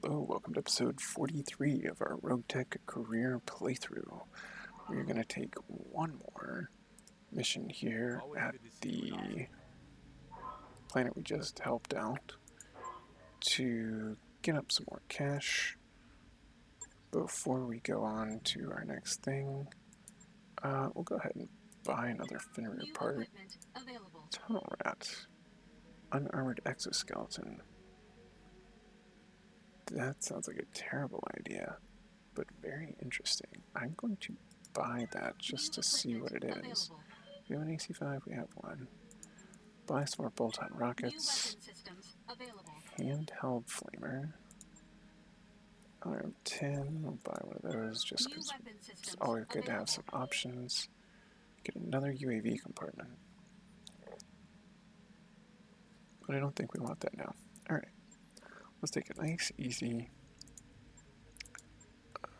Hello, welcome to episode 43 of our RogueTech career playthrough. We're going to take one more mission here at the planet we just helped out to get up some more cash. Before we go on to our next thing, we'll go ahead and buy another Fenrir part. Tunnel rat. Unarmored exoskeleton. That sounds like a terrible idea, but very interesting. I'm going to buy that just to see what it is. We have an AC-5, we have one. Buy some more bolt-on rockets. Handheld flamer. RM10, we'll buy one of those just because it's always good to have some options. Get another UAV compartment. But I don't think we want that now. Alright. Let's take a nice, easy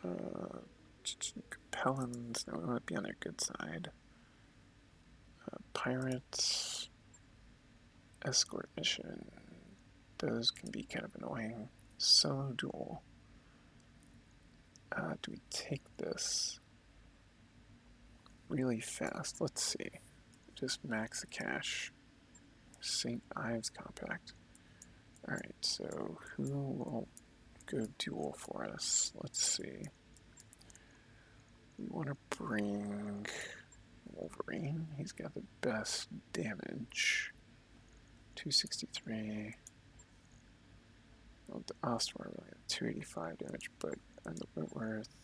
Compellins. No, we want to be on their good side. Pirates. Escort mission. Those can be kind of annoying. Solo duel. Do we take this really fast? Let's see. Just max the cash. St. Ives compact. Alright, so who will go duel for us? Let's see. We want to bring Wolverine. He's got the best damage. 263. Well, the Ostwar really had 285 damage, but on the Whitworth,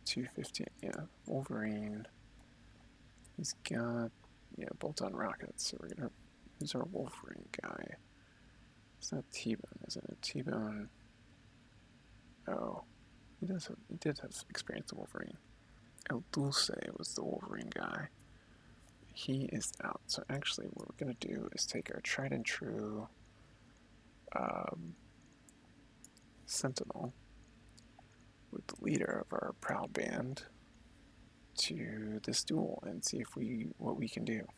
250. Yeah, Wolverine. He's got, bolt-on rockets, so we're gonna use our Wolverine guy. It's not T-Bone, is it? T-Bone. Oh, he did have experience with Wolverine. El Dulce was the Wolverine guy. He is out. So actually, what we're gonna do is take our tried and true Sentinel with the leader of our proud band to this duel and see if what we can do.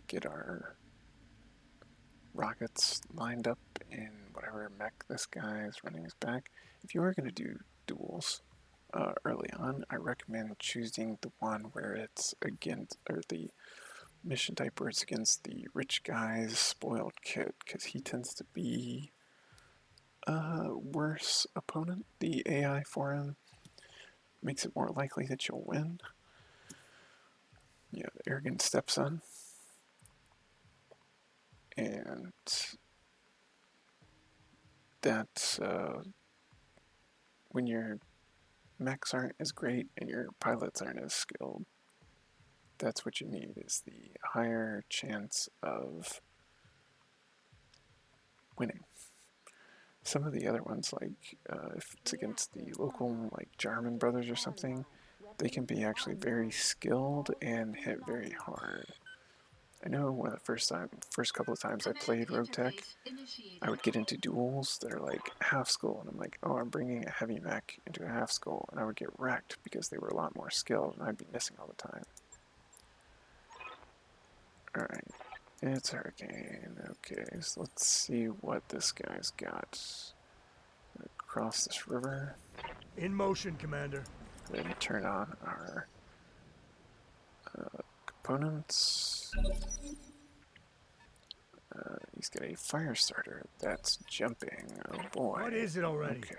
Get our rockets lined up in whatever mech this guy is running his back. If you are going to do duels early on, I recommend choosing the one where it's against, or the mission type where it's against the rich guy's spoiled kid, because he tends to be a worse opponent. The AI for him makes it more likely that you'll win. Yeah, the arrogant stepson. And that's when your mechs aren't as great and your pilots aren't as skilled, that's what you need, is the higher chance of winning. Some of the other ones, like if it's against the local, like German brothers or something, they can be actually very skilled and hit very hard. I know one of the first couple of times I played RogueTech, I would get into duels that are like half skull, and I'm like, oh, I'm bringing a heavy mech into a half skull, and I would get wrecked because they were a lot more skilled, and I'd be missing all the time. Alright, it's Hurricane. Okay, so let's see what this guy's got. Cross this river. In motion, Commander. Go ahead and turn on our components. He's got a fire starter that's jumping. Oh boy. What is it already? Okay.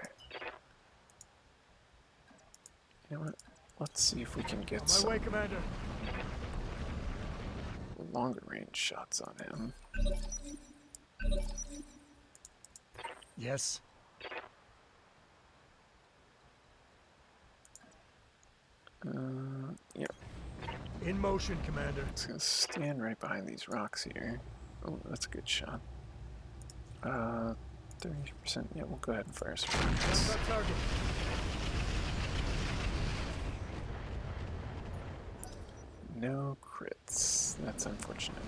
You know what? Let's see if we can get On my some way, Commander. longer range shots on him. Yes. Yep. In motion, Commander. It's gonna stand right behind these rocks here. Oh, that's a good shot. 30%. Yeah, we'll go ahead and fire some rockets. That target. No crits. That's unfortunate.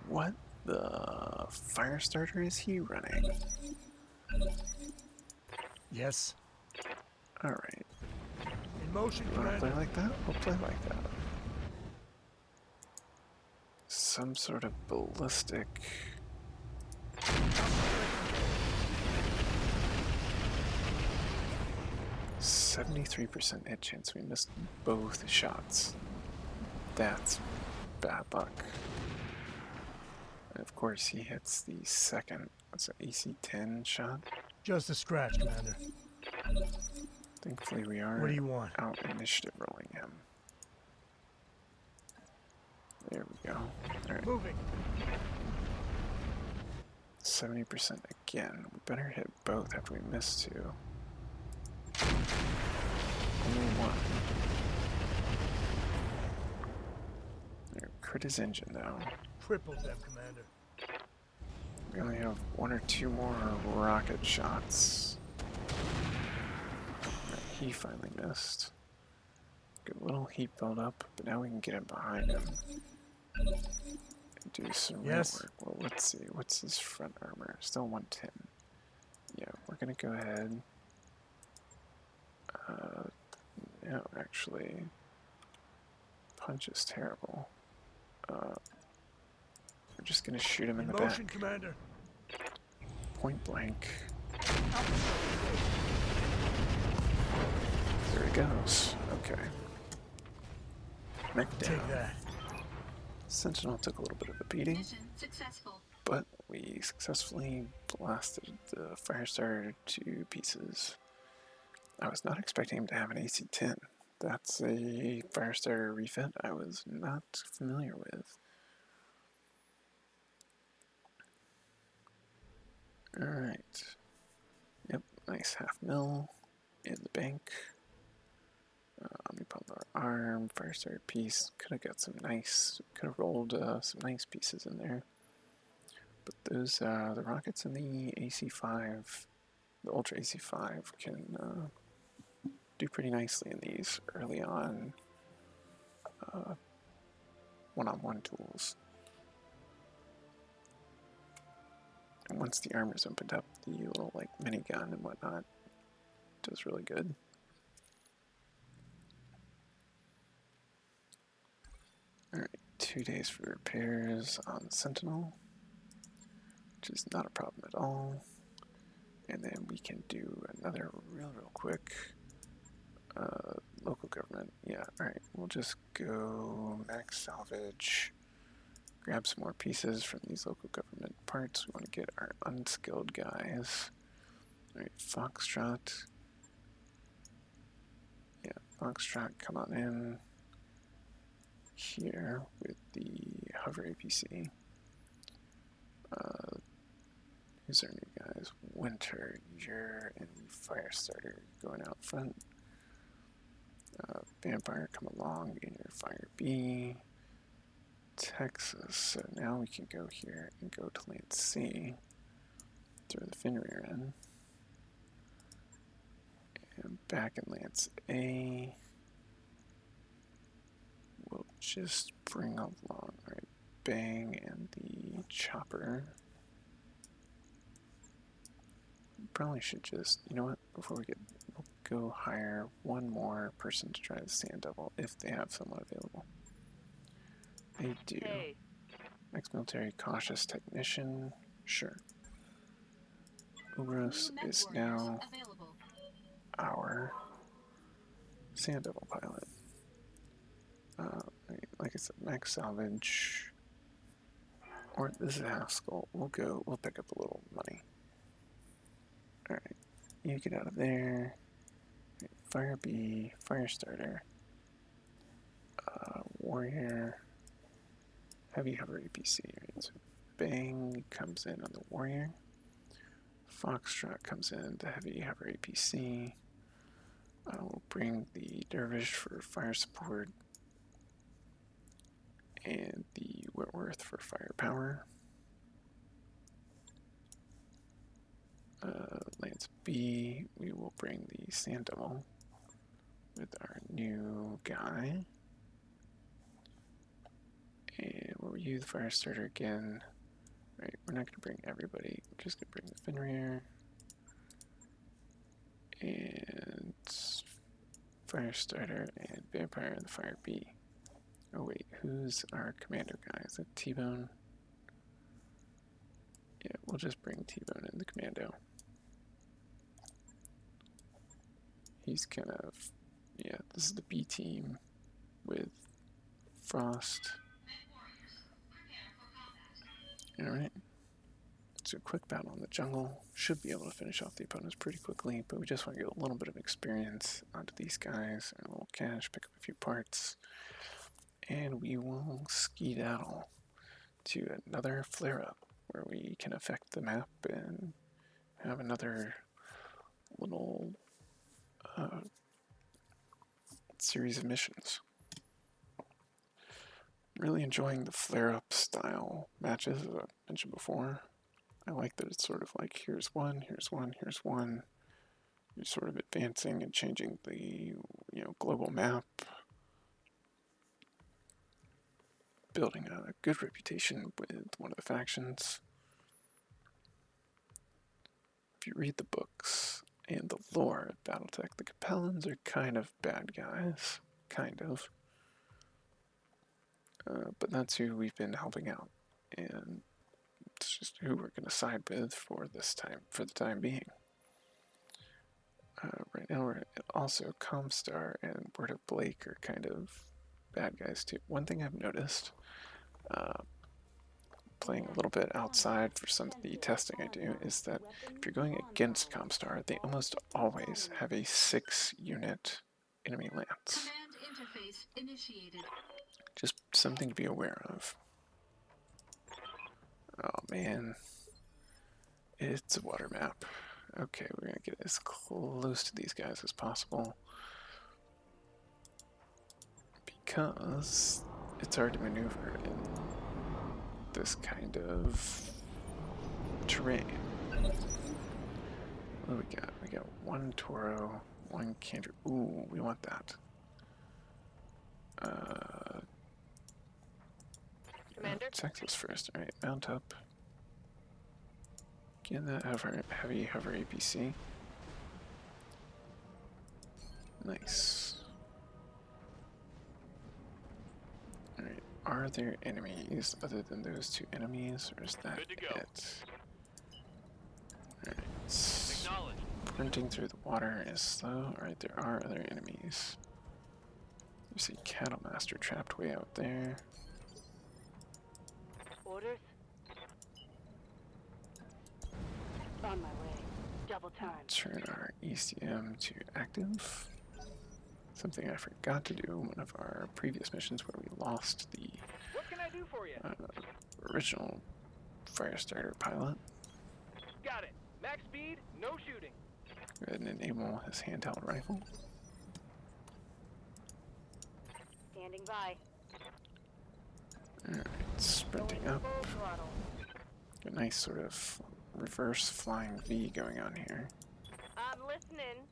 What the fire starter is he running? Yes. Alright. In motion, You wanna Commander. play like that? We'll play like that. some sort of ballistic. 73% hit chance. We missed both shots. That's bad luck. And of course, he hits the second. What's an AC-10 shot? Just a scratch, Commander. Thankfully, we are What do you want? out initiative rolling him. There we go. All right. Moving. 70% again. We better hit both after we miss two. Only one. There, crit his engine though. Tripled them, Commander. We only have one or two more rocket shots. He finally missed. Good little heat build up, but now we can get him behind him. And do some real work. Well, let's see. What's his front armor? Still 110. Yeah, we're gonna go ahead. No, actually, punch is terrible. We're just gonna shoot him in the back. Commander. Point blank. There he goes. Okay. Mech down. Take that. Sentinel took a little bit of a beating, Mission successful. but we successfully blasted the Firestarter to pieces. I was not expecting him to have an AC-10. That's a Firestarter refit I was not familiar with. Alright. Yep, nice half mil in the bank. Omnipump arm, Firestarter piece. Could have got some nice, could have rolled some nice pieces in there. But those, the rockets in the AC-5, the Ultra AC-5 can do pretty nicely in these early on one-on-one tools. And once the armor's opened up, the little like minigun and whatnot does really good. Alright, 2 days for repairs on Sentinel, which is not a problem at all. And then we can do another real quick local government. Yeah, alright, we'll just go max salvage, grab some more pieces from these local government parts. We want to get our unskilled guys. Alright, Foxtrot. Yeah, Foxtrot, come on in here with the hover APC. Who's our new guys? Winter, you're in the Firestarter going out front. Vampire, come along in your Fire B. Texas, so now we can go here and go to Lance C. Throw the Fenrir in. And back in Lance A. We'll just bring along, right, Bang and the Chopper. Probably should just, you know what, before we get, we'll go hire one more person to try the Sand Devil if they have someone available. They do. Hey. Ex-military cautious technician, sure. Ubros is now our Sand Devil pilot. Like I said, max salvage, or this is a half skull. We'll pick up a little money. Alright, you get out of there. Fire B, Firestarter, Warrior, Heavy Hover APC. Right? So Bang comes in on the Warrior. Foxtrot comes in to Heavy Hover APC. We'll bring the Dervish for fire support and the Whitworth for firepower. Lance B, we will bring the Sand Devil with our new guy. And we'll use the Firestarter again. Right, we're not going to bring everybody, we're just going to bring the Fenrir. And Firestarter and Vampire and the Fire B. Oh wait, who's our commando guy? Is it T-Bone? Yeah, we'll just bring T-Bone in the commando. He's kind of, yeah, this is the B team with Frost. Alright. So a quick battle in the jungle. Should be able to finish off the opponents pretty quickly, but we just want to get a little bit of experience onto these guys, and a little cash, pick up a few parts, and we will skedaddle to another flare-up where we can affect the map and have another little series of missions. Really enjoying the flare-up style matches, as I mentioned before. I like that it's sort of like here's one, here's one, here's one. You're sort of advancing and changing the global map, building a good reputation with one of the factions. If you read the books and the lore of BattleTech, the Capellans are kind of bad guys, kind of. But that's who we've been helping out, and it's just who we're going to side with for the time being. Right now, we're also Comstar and Word of Blake are kind of bad guys too. One thing I've noticed, playing a little bit outside for some of the testing I do, is that if you're going against Comstar, they almost always have a 6-unit enemy lance. Just something to be aware of. Oh man, it's a water map. Okay, we're gonna get as close to these guys as possible because it's hard to maneuver in this kind of terrain. What do we got? We got one Toro, one Canter. Ooh, we want that. Commander? Texas first. Alright, mount up. Get that heavy hover APC. Nice. Alright, are there enemies other than those 2 enemies, or is that it? Alright, sprinting through the water is slow. Alright, there are other enemies. There's a Cattle Master trapped way out there. Orders? On my way. Double time. Turn our ECM to active. Something I forgot to do in one of our previous missions where we lost the What can I do for you? original Firestarter pilot. Got it. Max speed, no shooting. Go ahead and enable his handheld rifle. Standing by. Alright, sprinting up. A nice sort of reverse flying V going on here. I'm listening.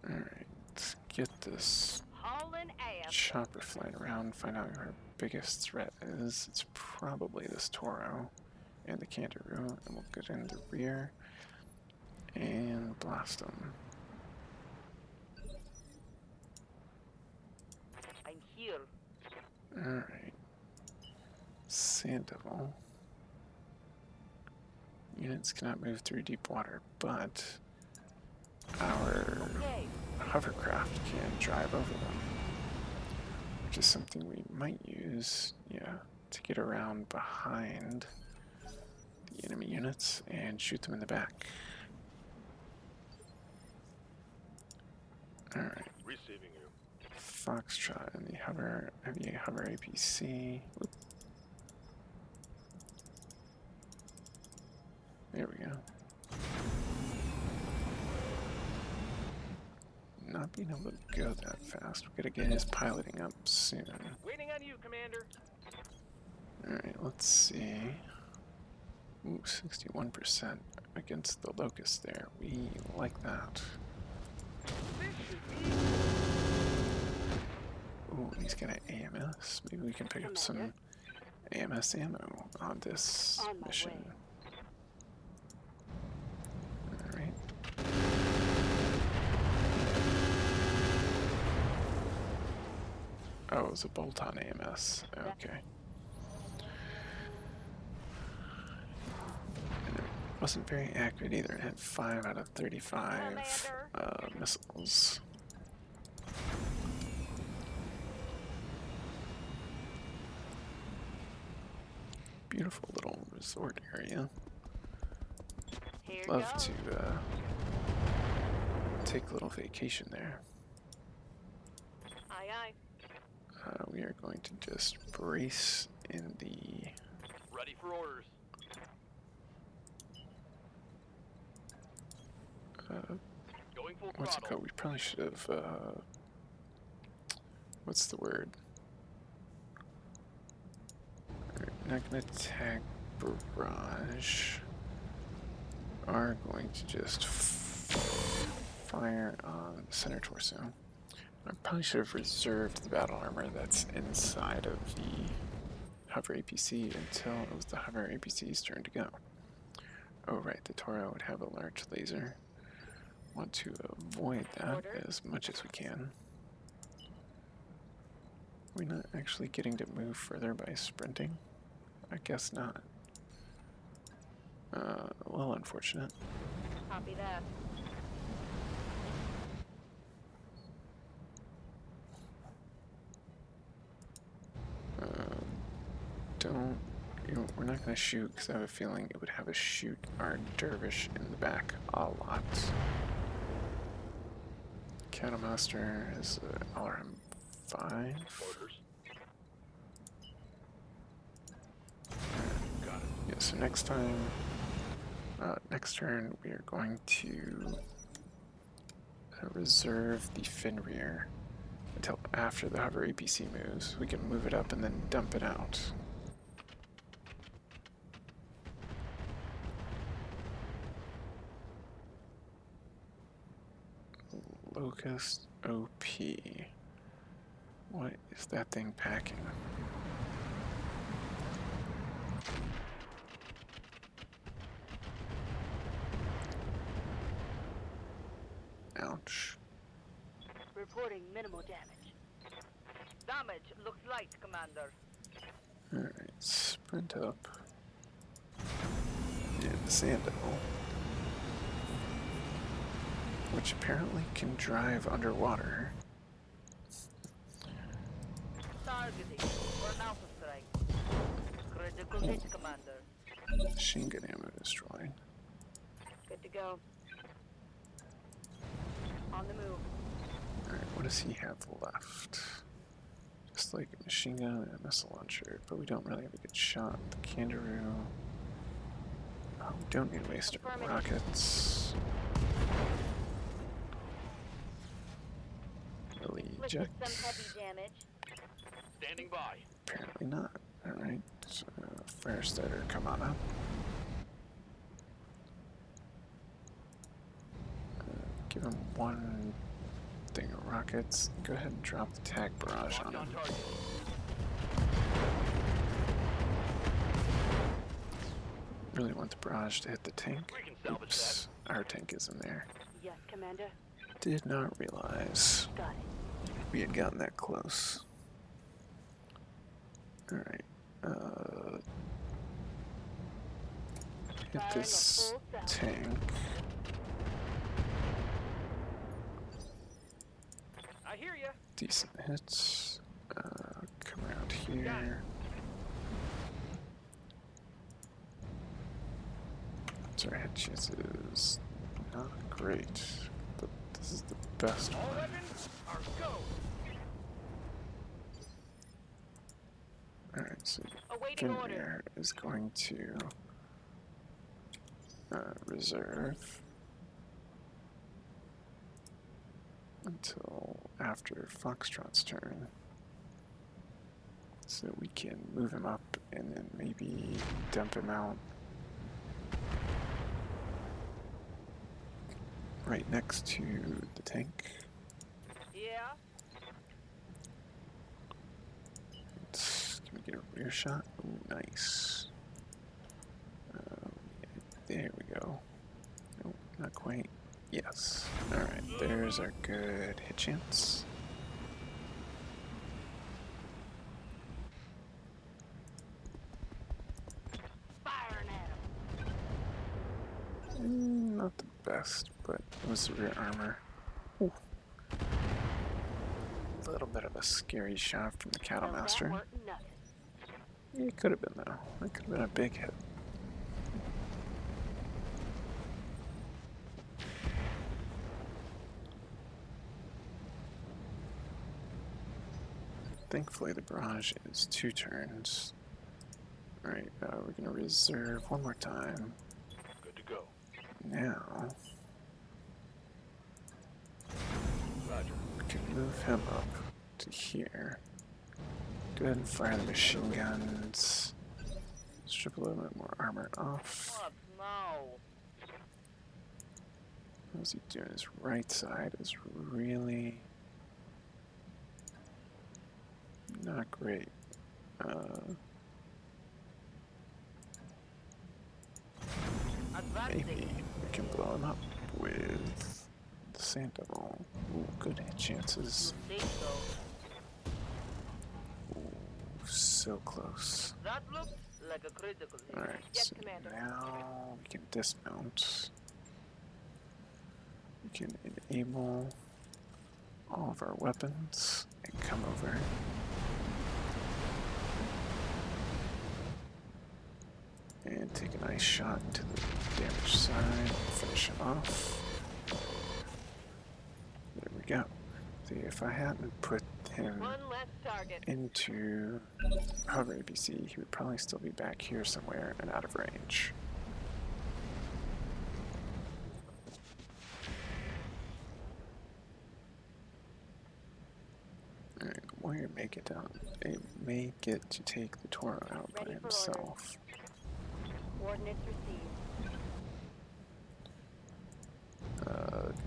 Alright, let's get this Hauling ass. chopper flying around, find out who our biggest threat is. It's probably this Toro and the Kangaroo, and we'll get in the rear and blast them. I'm here. Alright. Sandoval. Units cannot move through deep water, but our Okay. hovercraft can drive over them, which is something we might use, to get around behind the enemy units and shoot them in the back. Alright. Receiving you. Foxtrot and the heavy hover APC. Whoop. There we go. Not being able to go that fast. We gotta get his piloting up soon. Waiting on you, Commander. Alright, let's see. Ooh, 61% against the Locust there. We like that. This should be. Ooh, he's got an AMS. Maybe we can pick up some AMS ammo on this On my mission. way. Alright. Oh, it was a bolt-on AMS. Okay. And it wasn't very accurate either. It had 5 out of 35 missiles. Beautiful little resort area. Here Love goes. to take a little vacation there. Aye, aye. We are going to just brace in the... Ready for orders. Going full what's it throttle. called? We probably should have... what's the word? We're not going to attack barrage. Are going to just fire on the center torso. I probably should have reserved the battle armor that's inside of the hover APC until it was the hover APC's turn to go. Oh right, the Toro would have a large laser. Want to avoid that as much as we can. We're not actually getting to move further by sprinting? I guess not. Well, unfortunate. Copy that. We're not going to shoot because I have a feeling it would have us shoot our dervish in the back a lot. Cattlemaster is RM5. Orders. Got it. Yeah, so next turn we are going to reserve the Fenrir until after the hover APC moves. We can move it up and then dump it out. Locust OP. What is that thing packing? Ouch. Reporting minimal damage. Damage looks light, Commander. Alright, sprint up. And the Sand Devil, which apparently can drive underwater. Targeting for an alpha strike. Critical hit, Commander. Machine gun ammo destroyed. Good to go. On the move. Alright, what does he have left? Just like a machine gun and a missile launcher, but we don't really have a good shot. The Kangaroo. Oh, we don't need to waste our rockets. Really eject? Some heavy damage. Standing by. Apparently not. Alright, so fire starter, come on up. Give him one thing of rockets. Go ahead and drop the tag barrage on Locked on him. target. Really want the barrage to hit the tank. We can salvage Oops, our tank is in there. Yes, Commander. Did not realize Got it. we had gotten that close. Alright, hit Firing a this full cell. tank. I hear you. Decent hits. Come around here. Our hit chances not great, but this is the best All one. weapons are go. Alright, so Awaiting order. Fenrir is going to reserve until after Foxtrot's turn, so we can move him up and then maybe dump him out right next to the tank. Yeah. Can we get a rear shot? Ooh, nice. There we go. Nope, not quite. Yes. Alright, there's our good hit chance. best, but it was the rear armor. Ooh. A little bit of a scary shot from the Cattle Master. It could have been though. It could have been a big hit. Thankfully the barrage is 2 turns. Alright, we're gonna reserve one more time. Good to go. Now, Roger. we can move him up to here. Go ahead and fire the machine guns. Strip a little bit more armor off. What? No. How's he doing? His right side is really not great. Maybe we can blow him up with the Sentinel. Ooh, good hit chances. Think so. Ooh, so close. That looked like a critical hit. Alright, Yes, so Commander. now we can dismount. We can enable all of our weapons and come over. And take a nice shot to the damaged side, finish it off. There we go. See, if I hadn't put him One less target. into hover ABC, he would probably still be back here somewhere and out of range. Alright, Warrior may get down. They may get to take the Toro out by Ready for himself. Coordinates received.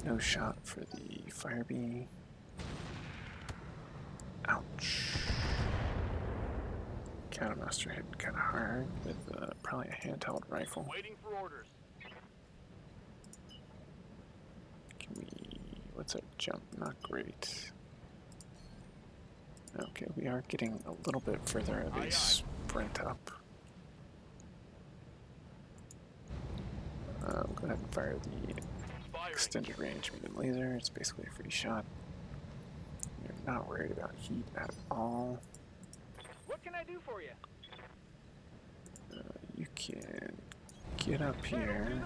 No shot for the fire bee. Ouch. Catamaster hit kind of hard with probably a handheld rifle. Waiting for orders. Can we? What's our jump? Not great. Okay, we are getting a little bit further of a sprint up. Go ahead and fire the Firing. extended range medium laser. It's basically a free shot. You're not worried about heat at all. What can I do for you? You can get up here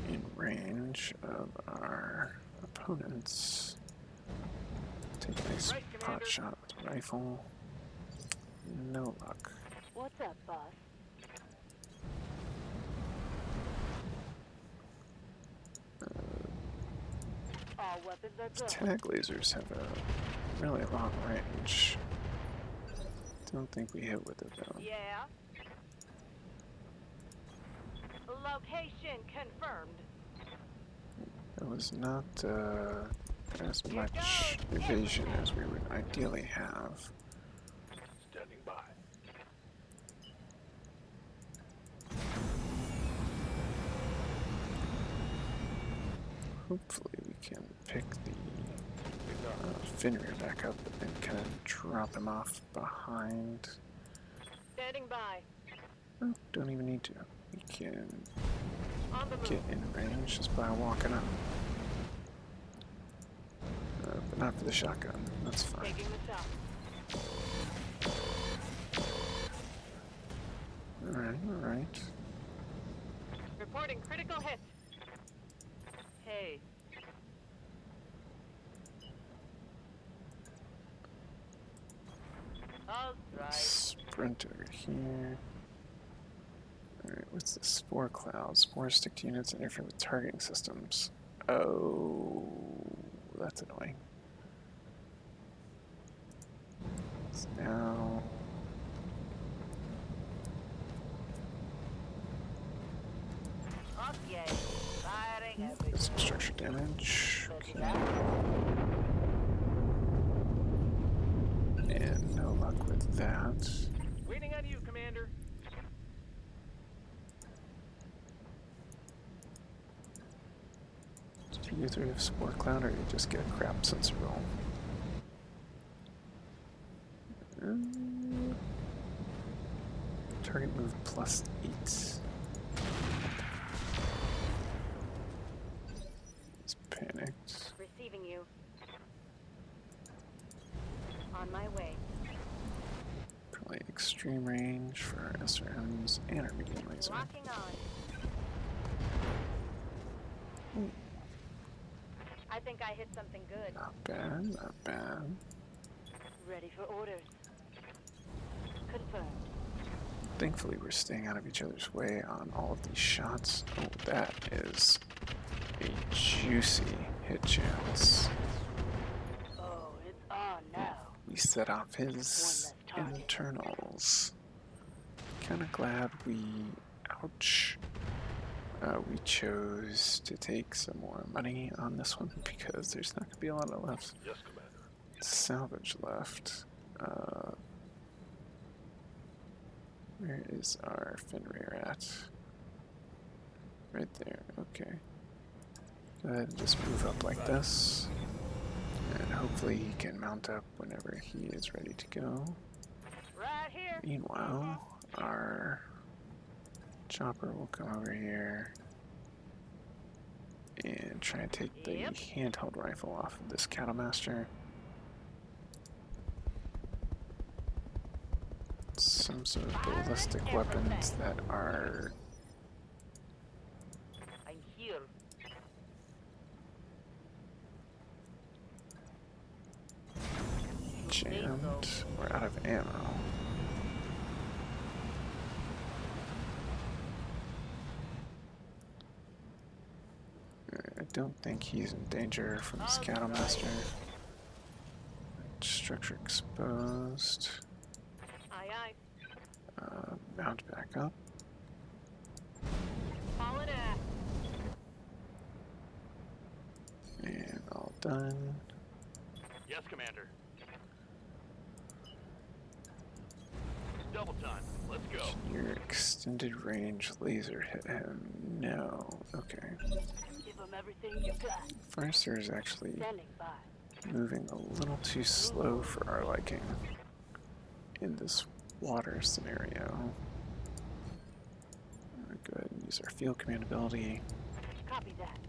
in range of our opponents. Take a nice Right, pot Commander. shot with the rifle. No luck. What's up, boss? All weapons are good. Tag lasers have a really long range. Don't think we hit with it though. Yeah. Location confirmed. It was not as much evasion as we would ideally have. Standing by. Hopefully we can pick the Fenrir back up and kind of drop him off behind. Standing by. Oh, don't even need to. We can On the move. get in range just by walking up. But not for the shotgun. That's fine. Taking the top. Alright, alright. Reporting critical hit. Hey. All right. Sprint over here. Alright, what's the spore cloud? Spores stick to units and interfere with targeting systems. Oh, that's annoying. So now Okay. Firing there's everything. some structure damage. Okay. And no luck with that. Waiting on you, Commander. Do you three have spore cloud or you just get a crap sensor roll? Target move +8. On my way. Probably extreme range for our SRMs and our medium laser. Locking on. Ooh, I think I hit something good. not bad, not bad. Ready for orders. Confirmed. Thankfully, we're staying out of each other's way on all of these shots. Oh, that is a juicy hit chance. Oh, it's on now. We set off his One less target. internals. Kinda glad we, ouch, we chose to take some more money on this one because there's not gonna be a lot of left. Yes, Commander. Salvage left. Where is our Fenrir at? Right there, okay. Go ahead and just move up like this. And hopefully he can mount up whenever he is ready to go. Right here. Meanwhile, our chopper will come over here and try and take the Yep. handheld rifle off of this Cattlemaster. Some sort of ballistic weapons that are I'm here. jammed. We're out of ammo. I don't think he's in danger from this Cattlemaster. Structure exposed. Aye, aye. Mount back up. Falling ass. And all done. Yes, Commander. Double time. Let's go. Your extended range laser hit him. No. Okay. Give them everything you got. Forrester is actually Standing by. moving a little too slow for our liking in this water scenario. Go ahead and use our field command ability. Copy that.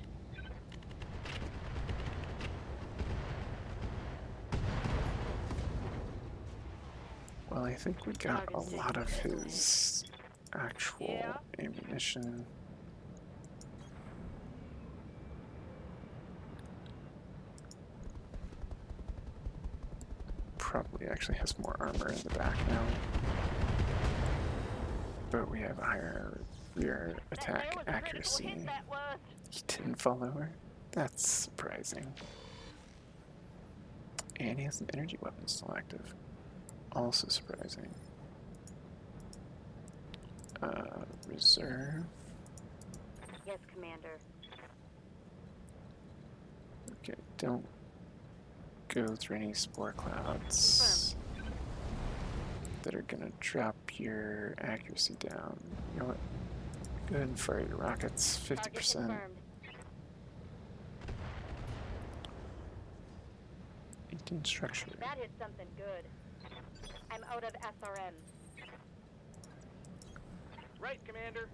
Well, I think we got a lot of his actual ammunition. Probably actually has more armor in the back now. But we have higher rear attack accuracy. That was. He didn't fall over? That's surprising. And he has an energy weapon still active. Also surprising. Reserve. Yes, Commander. Okay, don't go through any spore clouds that are gonna drop your accuracy down. You know what? Go ahead and fire your rockets, 50%. Target confirmed. 18 structure. That hit something good. I'm out of SRM. Right, Commander.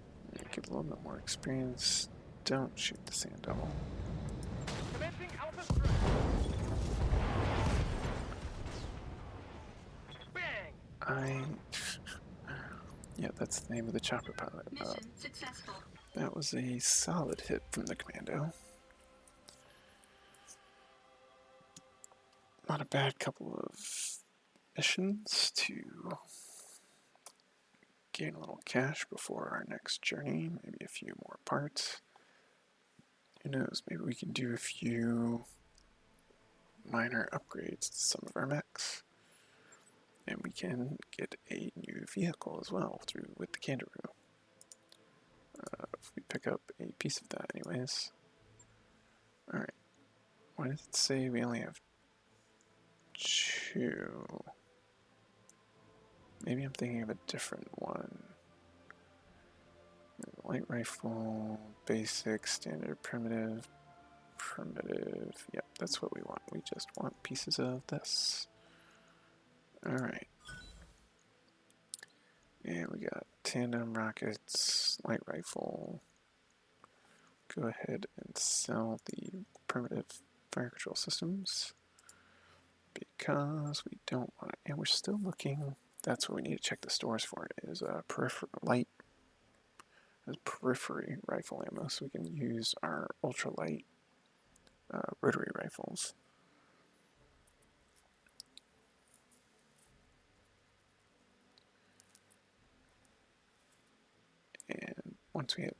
Get a little bit more experience. Don't shoot the sand devil. Commencing Alpha strike. Bang! Yeah, that's the name of the chopper pilot. Mission successful. That was a solid hit from the commando. Not a bad couple of missions to gain a little cash before our next journey, maybe a few more parts. Who knows, maybe we can do a few minor upgrades to some of our mechs. And we can get a new vehicle as well through with the Kangaroo. If we pick up a piece of that anyways. Alright, why does it say we only have 2? Maybe I'm thinking of a different one. Light rifle, basic, standard, primitive, primitive. Yep, that's what we want. We just want pieces of this. Alright. And we got tandem rockets, light rifle. Go ahead and sell the primitive fire control systems. because we don't want it. And we're still looking. That's what we need to check the stores for, is periphery rifle ammo, so we can use our ultralight rotary rifles. And once we hit,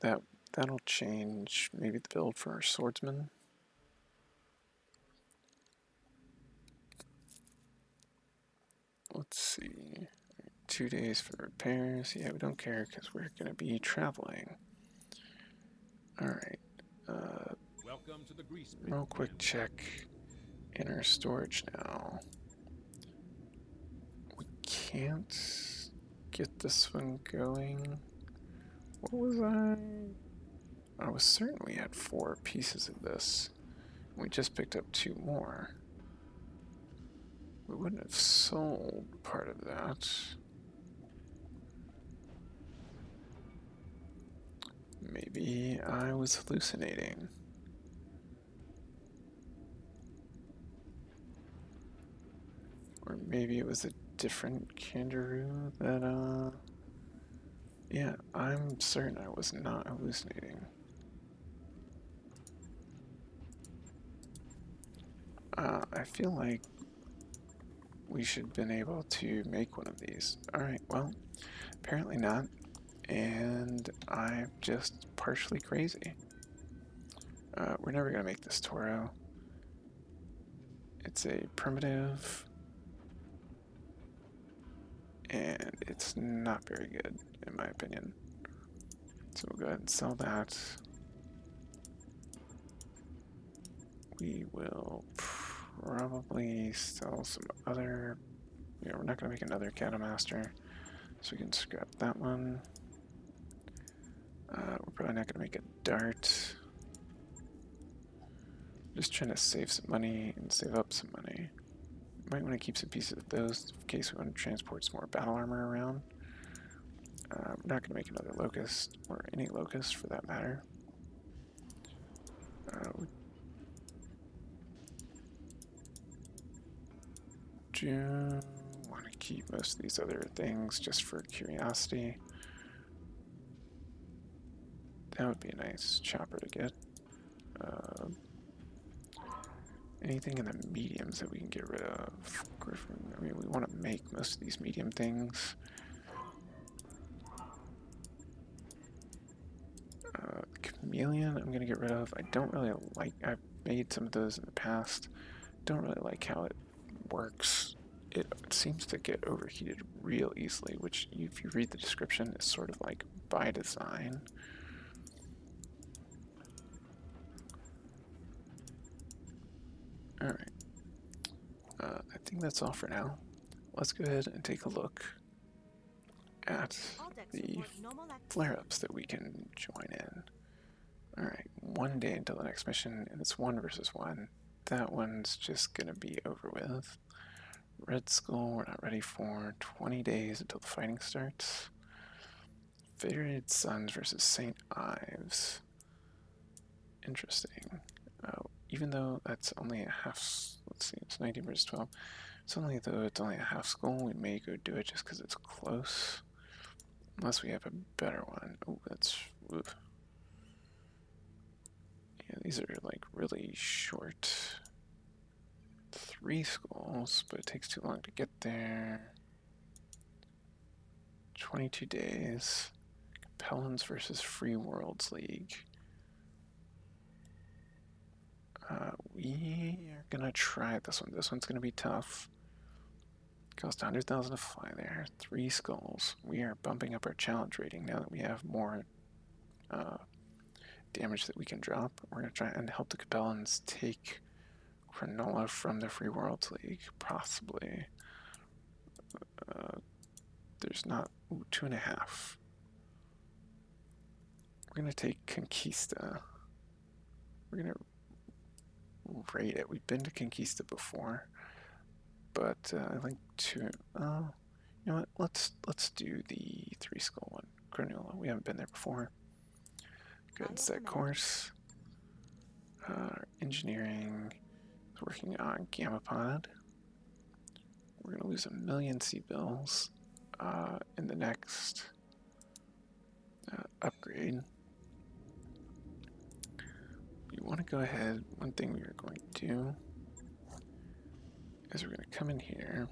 that'll change maybe the build for our swordsman. Let's see. 2 days for repairs. Yeah, we don't care because we're going to be traveling. Alright. Welcome to the grease pit, Real quick check in our storage now. We can't get this one going. What was I was certain we had 4 pieces of this. We just picked up 2 more. We wouldn't have sold part of that. Maybe I was hallucinating. Or maybe it was a different kangaroo that, yeah, I'm certain I was not hallucinating. I feel like we should have been able to make one of these. Alright, well, apparently not. And I'm just partially crazy. We're never going to make this Toro. It's a primitive, and it's not very good, in my opinion. So we'll go ahead and sell that. We will probably sell some other... Yeah, we're not going to make another Catamaster, so we can scrap that one. We're probably not going to make a dart. Just trying to save some money and save up some money. Might want to keep some pieces of those in case we want to transport some more battle armor around. We're not going to make another locust, or any locust for that matter. We do want to keep most of these other things just for curiosity. That would be a nice chopper to get. Anything in the mediums that we can get rid of. Griffin, I mean, we want to make most of these medium things. Chameleon, I'm going to get rid of. I don't really like, I've made some of those in the past. Don't really like how it works. It seems to get overheated real easily, which if you read the description is sort of like by design. Alright. I think that's all for now. Let's go ahead and take a look at the flare-ups that we can join in. Alright, 1 day until the next mission, and it's 1 versus 1. That one's just gonna be over with. Red Skull, we're not ready for. 20 days until the fighting starts. Faded Suns versus St. Ives. Interesting. Even though that's only a half, let's see, it's 19 versus 12. It's only a half skull, we may go do it just because it's close. Unless we have a better one. Oh, that's, oof. Yeah, these are like really short. 3 skulls, but it takes too long to get there. 22 days. Compellins versus Free Worlds League. We are gonna try this one. This one's gonna be tough. Cost 100,000 to fly there. 3 skulls. We are bumping up our challenge rating now that we have more damage that we can drop. We're gonna try and help the Capellans take Cronulla from the Free Worlds League, possibly. There's not... Ooh, 2.5. We're gonna take Conquista. We're gonna raid it. We've been to Conquista before, but I like to... you know what? Let's do the 3 skull one. Cronulla. We haven't been there before. Go ahead and set course. Engineering. He's working on Gamma Pod. We're going to lose 1 million C-bills in the next upgrade. We want to go ahead. One thing we are going to do is we're going to come in here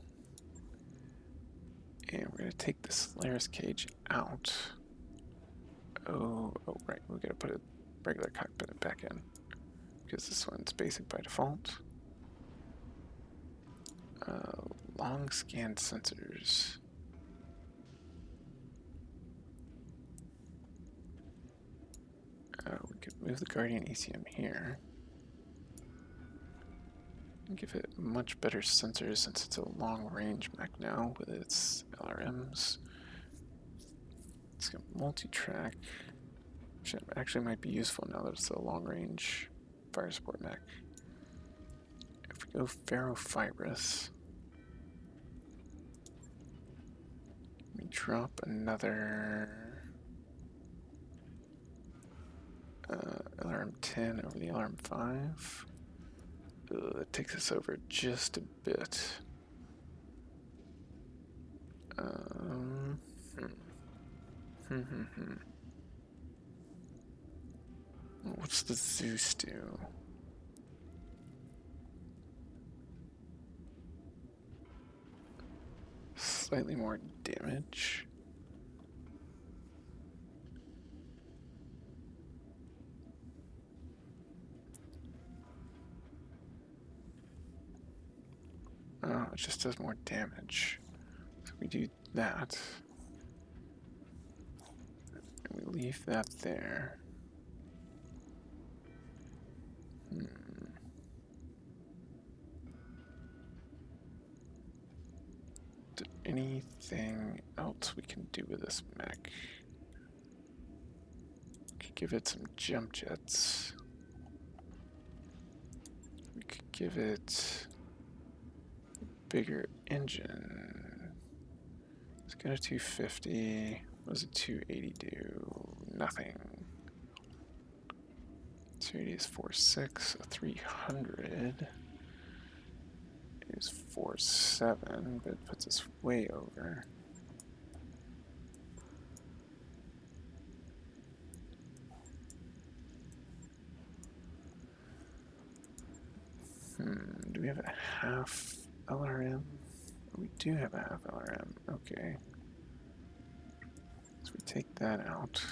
and we're going to take the Slayer's cage out. Oh, right. We got to put a regular cockpit back in because this one's basic by default. Long scan sensors. We could move the Guardian ECM here and give it much better sensors since it's a long range mech now with its LRMs. It's got multi-track, which actually might be useful now that it's a long range fire support mech. If we go ferrofibrous, we drop another LRM 10 over the LRM 5. That takes us over just a bit. What's the Zeus do? Slightly more damage. Oh, it just does more damage. So we do that. And we leave that there. Is there anything else we can do with this mech? Could give it some jump jets. We could give it bigger engine. Let's get a 250. What does a 280 do? Nothing. 280 is 4.6. A 300 is 4.7, but it puts us way over. Do we have a half LRM? We do have a half LRM. Okay. So we take that out.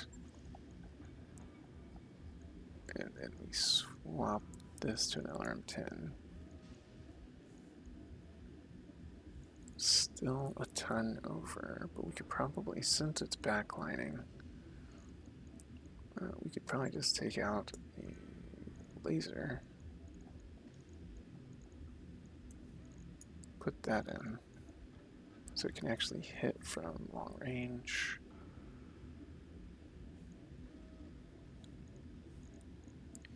And then we swap this to an LRM 10. Still a ton over, but we could probably, since it's backlining, we could probably just take out a laser. Put that in. So it can actually hit from long range.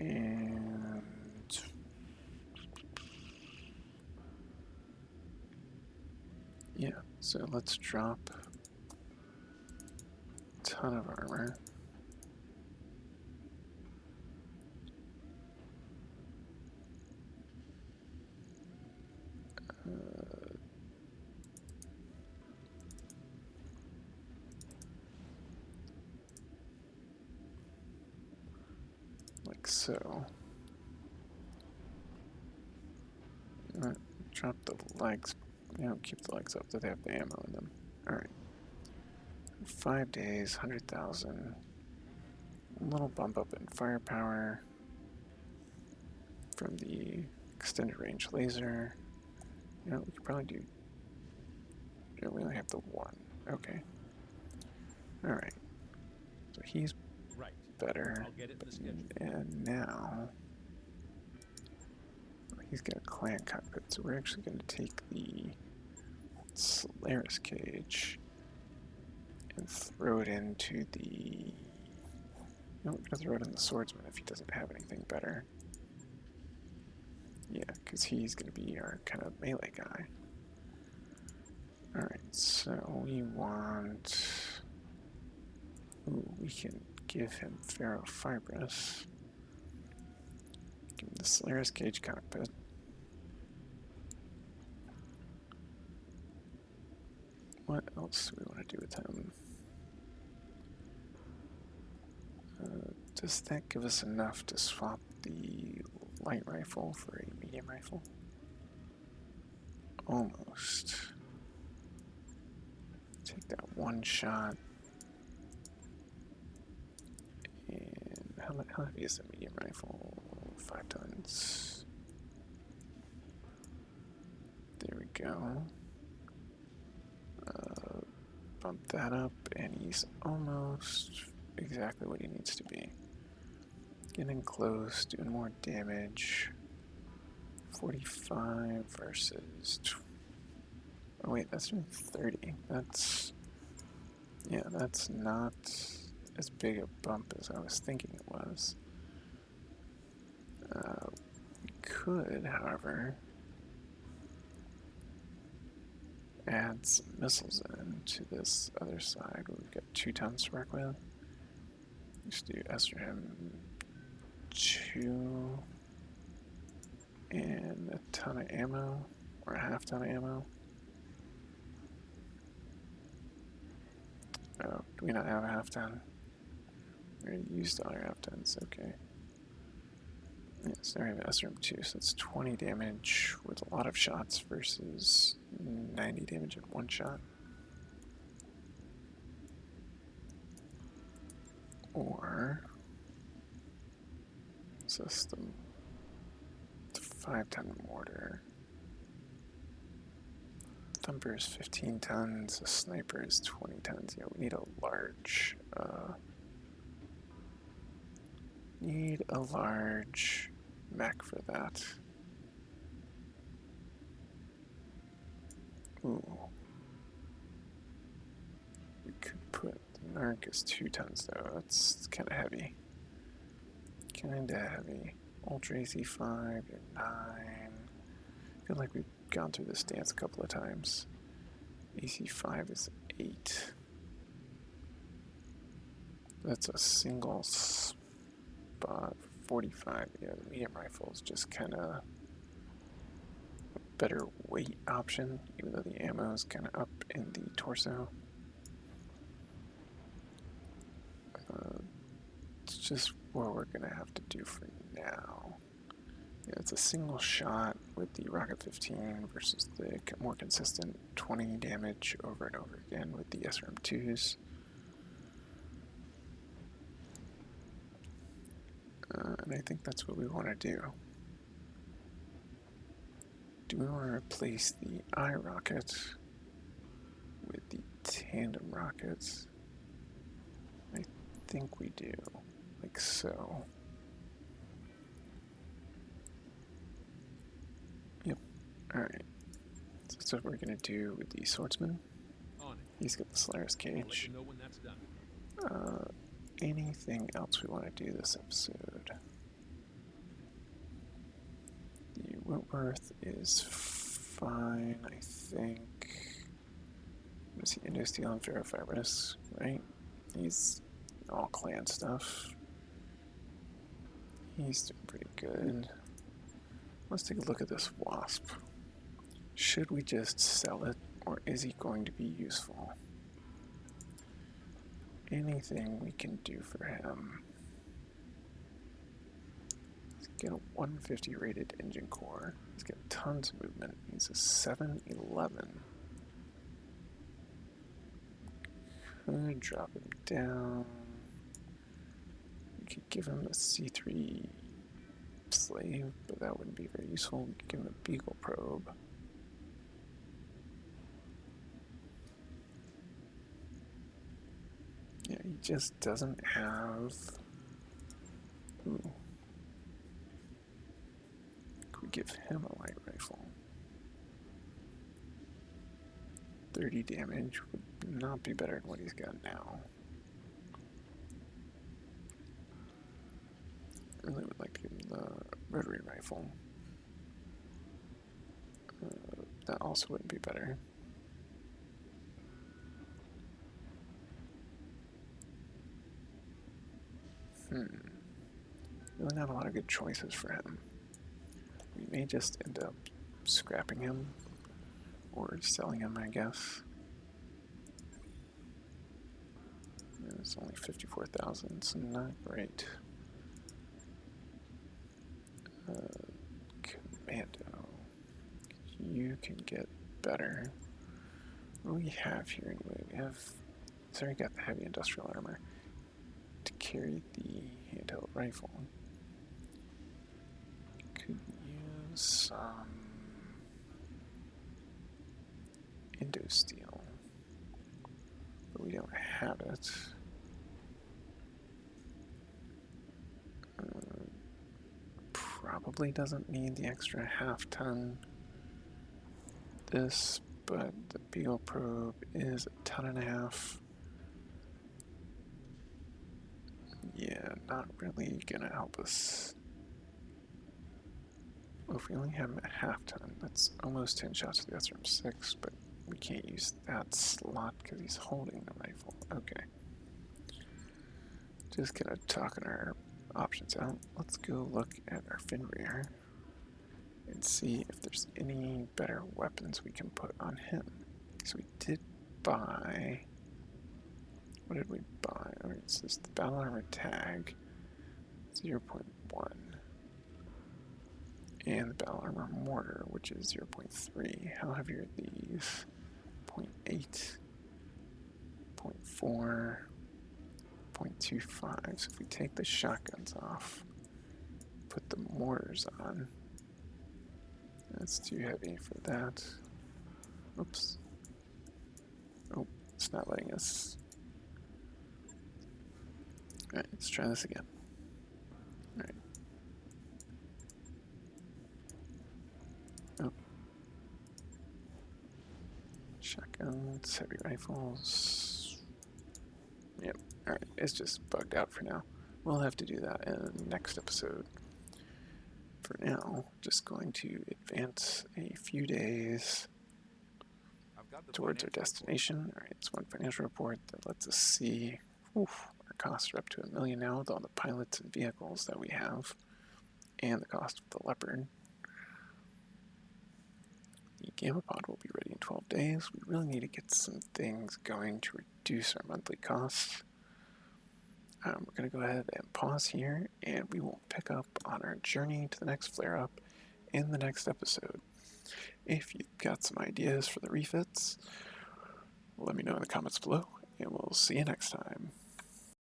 And yeah, so let's drop a ton of armor. Like so. Drop the legs. Keep the legs up so they have the ammo in them. Alright. 5 days, 100,000. A little bump up in firepower from the extended range laser. We could probably do. We only have the one. Okay. Alright. So he's Right. better. I'll get it in the schedule. And now he's got a clan cockpit, so we're actually going to take the Slayer's cage and throw it into the. No, we're going to throw it in the swordsman if he doesn't have anything better. Yeah, because he's going to be our kind of melee guy. Alright, so we want. Ooh, we can give him ferrofibrous. Give him the Slayer's cage cockpit. What else do we want to do with him? Does that give us enough to swap the light rifle for a medium rifle? Almost. Take that one shot. And how heavy is the medium rifle? 5 tons. There we go. Bump that up, and he's almost exactly what he needs to be. Getting close, doing more damage. 45 versus... Oh wait, that's doing 30. Yeah, that's not as big a bump as I was thinking it was. We could, however, add some missiles in to this other side where we've got 2 tons to work with. Just do SRM 2 and a ton of ammo, or a half ton of ammo. Oh, do we not have a half ton? We already used all our half tons, okay. Yeah, so we have SRM 2, so it's 20 damage with a lot of shots versus 90 damage in 1 shot. Or system, the 5-ton mortar. Thumper is 15 tons, a sniper is 20 tons. Yeah, we need a large, mech for that. Ooh. We could put, the Narc is 2 tons though, that's kinda heavy. Kinda heavy. Ultra AC5, you're 9. I feel like we've gone through this dance a couple of times. AC5 is 8. That's a single spot. 45. Yeah, the medium rifle is just kind of a better weight option, even though the ammo is kind of up in the torso. It's just what we're gonna have to do for now. Yeah, it's a single shot with the Rocket 15 versus the more consistent 20 damage over and over again with the SRM2s. And I think that's what we want to do. Do we want to replace the eye rocket with the tandem rockets? I think we do, like so. Yep, alright. So that's what we're going to do with the swordsman. He's got the Slayer's cage. Know when that's done. Anything else we want to do this episode? The Wentworth is fine, I think. What is he? Indosteel and ferrofibrous, right? He's all clan stuff. He's doing pretty good. Let's take a look at this wasp. Should we just sell it, or is he going to be useful? Anything we can do for him. He's got a 150 rated engine core. He's got tons of movement. He's a 711. Could drop him down. We could give him a C3 slave, but that wouldn't be very useful. We could give him a beagle probe. Yeah, he just doesn't have... Ooh. Could we give him a light rifle? 30 damage would not be better than what he's got now. I really would like to give him the rotary rifle. That also wouldn't be better. Really not a lot of good choices for him. We may just end up scrapping him or selling him, I guess. It's only 54,000, so not great. Commando. You can get better. What do we have here anyway? We have. Sorry, got the heavy industrial armor to carry the handheld rifle. Could use some Indosteel, but we don't have it. Probably doesn't need the extra half-ton. This, but the Beagle probe is 1.5 tons. Yeah, not really gonna help us. Well, if we only have a half-ton, that's almost 10 shots to the SRM-6, but we can't use that slot because he's holding the rifle. Okay. Just gonna talk our options out. Let's go look at our Fenrir and see if there's any better weapons we can put on him. So we did buy. What did we buy? Oh, it says the battle armor tag 0.1 and the battle armor mortar, which is 0.3. How heavy are these? 0.8, 0.4, 0.25. So if we take the shotguns off, put the mortars on, that's too heavy for that. Oops. Oh, it's not letting us. Alright, let's try this again. Alright. Oh. Shotguns, heavy rifles. Yep, alright, it's just bugged out for now. We'll have to do that in the next episode. For now, just going to advance a few days towards our destination. Alright, it's one financial report that lets us see. Oof, our costs are up to $1 million now with all the pilots and vehicles that we have, and the cost of the Leopard. The Gamma Pod will be ready in 12 days. We really need to get some things going to reduce our monthly costs. We're going to go ahead and pause here, and we will pick up on our journey to the next flare-up in the next episode. If you've got some ideas for the refits, let me know in the comments below, and we'll see you next time.